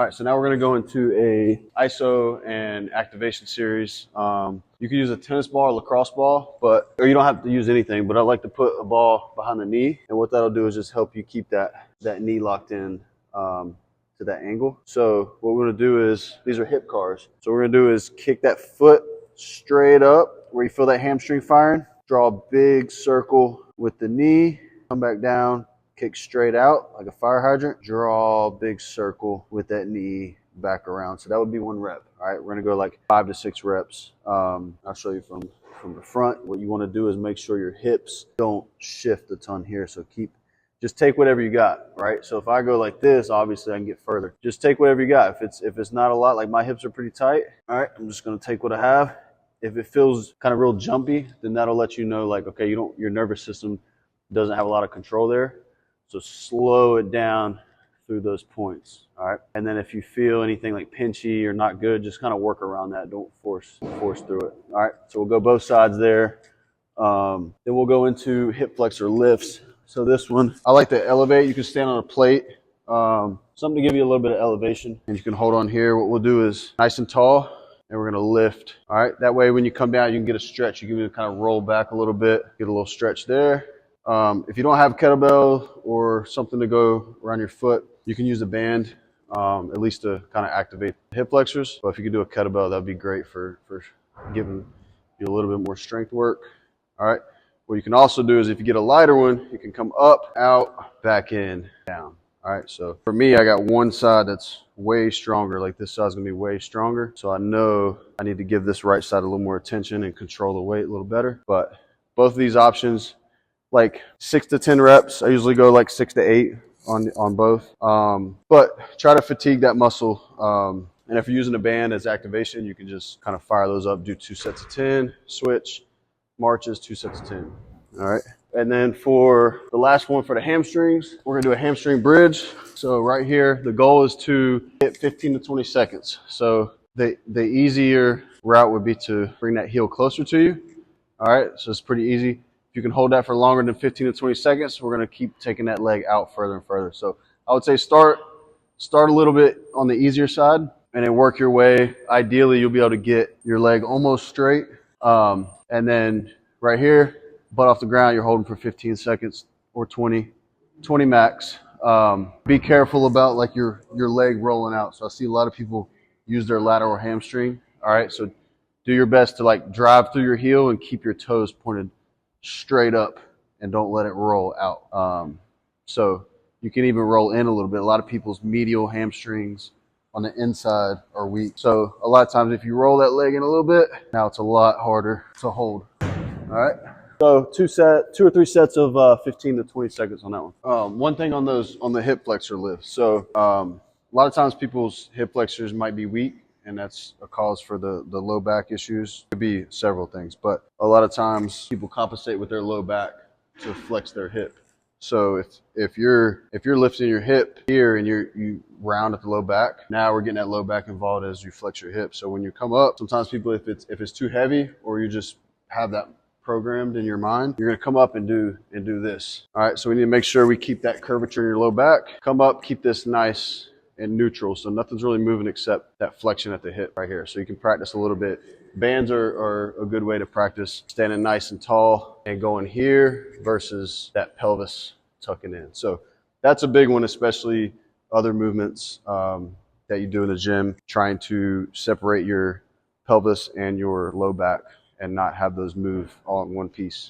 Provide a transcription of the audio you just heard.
All right, so now we're going to go into a ISO and activation series. You can use a tennis ball or lacrosse ball, or you don't have to use anything, but I like to put a ball behind the knee. And what that'll do is just help you keep that knee locked in to that angle. So what we're going to do is, these are hip cars. So what we're going to do is kick that foot straight up where you feel that hamstring firing. Draw a big circle with the knee, come back down, kick straight out like a fire hydrant, draw a big circle with that knee back around. So that would be 1 rep. All right, we're gonna go like 5 to 6 reps. I'll show you from the front. What you wanna do is make sure your hips don't shift a ton here. So just take whatever you got, right? So if I go like this, obviously I can get further. Just take whatever you got. If it's not a lot, like my hips are pretty tight, all right, I'm just gonna take what I have. If it feels kind of real jumpy, then that'll let you know like, okay, your nervous system doesn't have a lot of control there. So slow it down through those points, all right? And then if you feel anything like pinchy or not good, just kind of work around that. Don't force through it, all right? So we'll go both sides there. Then we'll go into hip flexor lifts. So this one, I like to elevate. You can stand on a plate, something to give you a little bit of elevation. And you can hold on here. What we'll do is nice and tall, and we're gonna lift, all right? That way when you come down, you can get a stretch. You can kind of roll back a little bit, get a little stretch there. If you don't have kettlebell or something to go around your foot, you can use a band, at least to kind of activate the hip flexors. But if you could do a kettlebell, that'd be great for giving you a little bit more strength work. All right. What you can also do is if you get a lighter one, you can come up, out, back in, down. All right. So for me, I got one side that's way stronger. Like this side's gonna be way stronger. So I know I need to give this right side a little more attention and control the weight a little better. But both of these options, like 6 to 10 reps. I usually go like 6 to 8 on both. But try to fatigue that muscle. And if you're using a band as activation, you can just kind of fire those up, do 2 sets of 10, switch, marches, 2 sets of 10. All right. And then for the last one for the hamstrings, we're gonna do a hamstring bridge. So right here, the goal is to hit 15 to 20 seconds. So the easier route would be to bring that heel closer to you. All right, so it's pretty easy. If you can hold that for longer than 15 to 20 seconds, we're going to keep taking that leg out further and further. So I would say start a little bit on the easier side and then work your way. Ideally, you'll be able to get your leg almost straight. And then right here, butt off the ground, you're holding for 15 seconds or 20 max. Be careful about like your leg rolling out. So I see a lot of people use their lateral hamstring. All right, so do your best to like drive through your heel and keep your toes pointed straight up and don't let it roll out. So you can even roll in a little bit. A lot of people's medial hamstrings on the inside are weak. So a lot of times if you roll that leg in a little bit, now it's a lot harder to hold. All right. So 2 or 3 sets of 15 to 20 seconds on that one. One thing on the hip flexor lifts. So a lot of times people's hip flexors might be weak, and that's a cause for the low back issues. It could be several things, but a lot of times people compensate with their low back to flex their hip. So if you're lifting your hip here and you round at the low back, now we're getting that low back involved as you flex your hip. So when you come up, sometimes people, if it's too heavy or you just have that programmed in your mind, you're gonna come up and do this. All right, so we need to make sure we keep that curvature in your low back. Come up, keep this nice and neutral, so nothing's really moving except that flexion at the hip right here. So you can practice a little bit. Bands are a good way to practice standing nice and tall and going here versus that pelvis tucking in. So that's a big one, especially other movements that you do in the gym, trying to separate your pelvis and your low back and not have those move all in one piece.